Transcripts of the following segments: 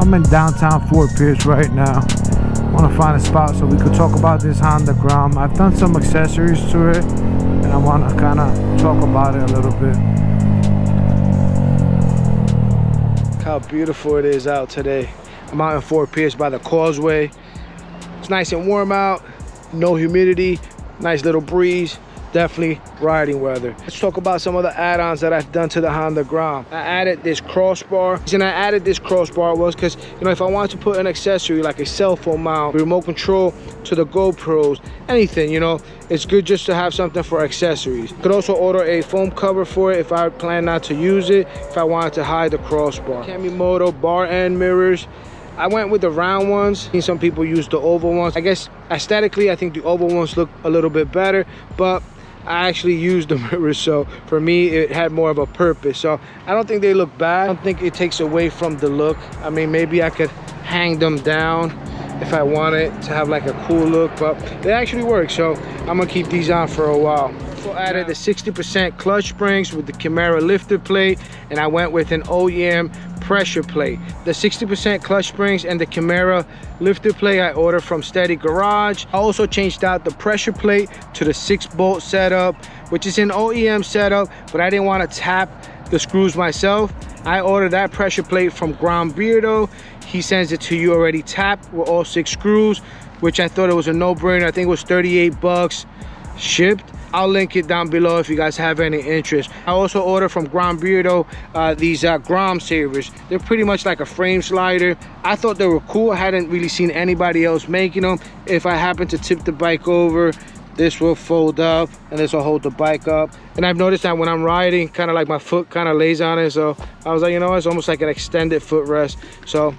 I'm in downtown Fort Pierce right now. I want to find a spot so we could talk about this Honda Grom. I've done some accessories to it, and I want to kind of talk about it a little bit. Look how beautiful it is out today. I'm out in Fort Pierce by the causeway. It's nice and warm out, no humidity, nice little breeze. Definitely riding weather. Let's talk about some of the add-ons that I've done to the Honda Grom. I added this crossbar. The reason I added this crossbar was because, you know, if I wanted to put an accessory like a cell phone mount, remote control to the GoPros, anything, you know, it's good just to have something for accessories. You could also order a foam cover for it if I plan not to use it, if I wanted to hide the crossbar. Kamimoto bar end mirrors. I went with the round ones. Some people use the oval ones. I guess aesthetically, I think the oval ones look a little bit better, but I actually used the mirrors, so for me it had more of a purpose. So I don't think they look bad. I don't think it takes away from the look. I mean, maybe I could hang them down if I wanted to have like a cool look, but they actually work, so I'm gonna keep these on for a while. So I added the 60% clutch springs with the Camaro lifter plate, and I went with an OEM pressure plate. The 60% clutch springs and the Camaro lifter plate I ordered from Steady Garage. I also changed out the pressure plate to the 6-bolt setup, which is an OEM setup, but I didn't want to tap the screws myself. I ordered that pressure plate from Grom Beardo. He sends it to you already tapped with all 6 screws, which I thought it was a no-brainer. I think it was 38 bucks shipped. I'll link it down below if you guys have any interest. I also ordered from Grom Beardo these Grom savers. They're pretty much like a frame slider. I thought they were cool. I hadn't really seen anybody else making them. If I happen to tip the bike over, this will fold up and this will hold the bike up. And I've noticed that when I'm riding, kind of like my foot kind of lays on it. So I was like, you know, it's almost like an extended footrest. So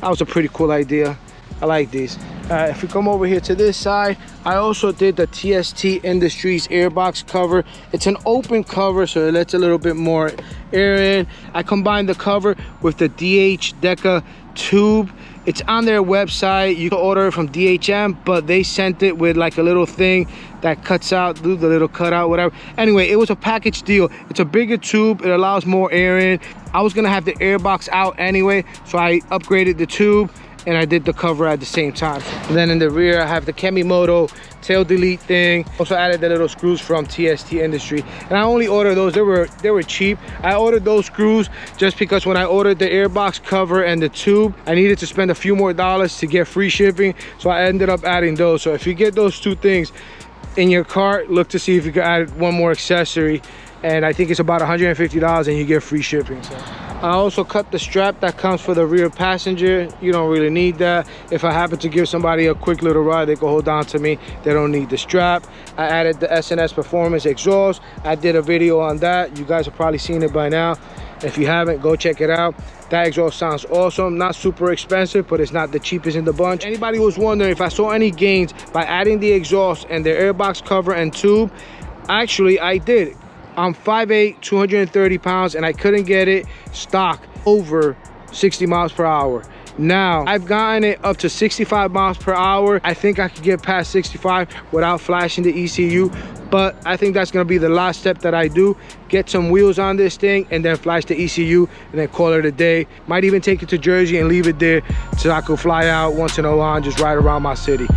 that was a pretty cool idea. I like these. If we come over here to this side, I also did the TST Industries airbox cover. It's an open cover, so it lets a little bit more air in. I combined the cover with the DH Deca tube. It's on their website. You can order it from DHM, but they sent it with like a little thing that cuts out, do the little cutout, whatever. Anyway, it was a package deal. It's a bigger tube. It allows more air in. I was gonna have the airbox out anyway, so I upgraded the tube and I did the cover at the same time. And then in the rear, I have the Kamimoto tail delete thing. Also added the little screws from TST Industry. And I only ordered those, they were cheap. I ordered those screws just because when I ordered the airbox cover and the tube, I needed to spend a few more dollars to get free shipping. So I ended up adding those. So if you get those 2 things in your cart, look to see if you can add one more accessory. And I think it's about $150 and you get free shipping. So I also cut the strap that comes for the rear passenger. You don't really need that. If I happen to give somebody a quick little ride, they can hold on to me. They don't need the strap. I added the S&S Performance exhaust. I did a video on that. You guys have probably seen it by now. If you haven't, go check it out. That exhaust sounds awesome. Not super expensive, but it's not the cheapest in the bunch. Anybody was wondering if I saw any gains by adding the exhaust and the airbox cover and tube, actually I did. I'm 5'8", 230 pounds, and I couldn't get it stock over 60 miles per hour. Now, I've gotten it up to 65 miles per hour. I think I could get past 65 without flashing the ECU, but I think that's gonna be the last step that I do. Get some wheels on this thing and then flash the ECU and then call it a day. Might even take it to Jersey and leave it there so I could fly out once in a while and just ride around my city.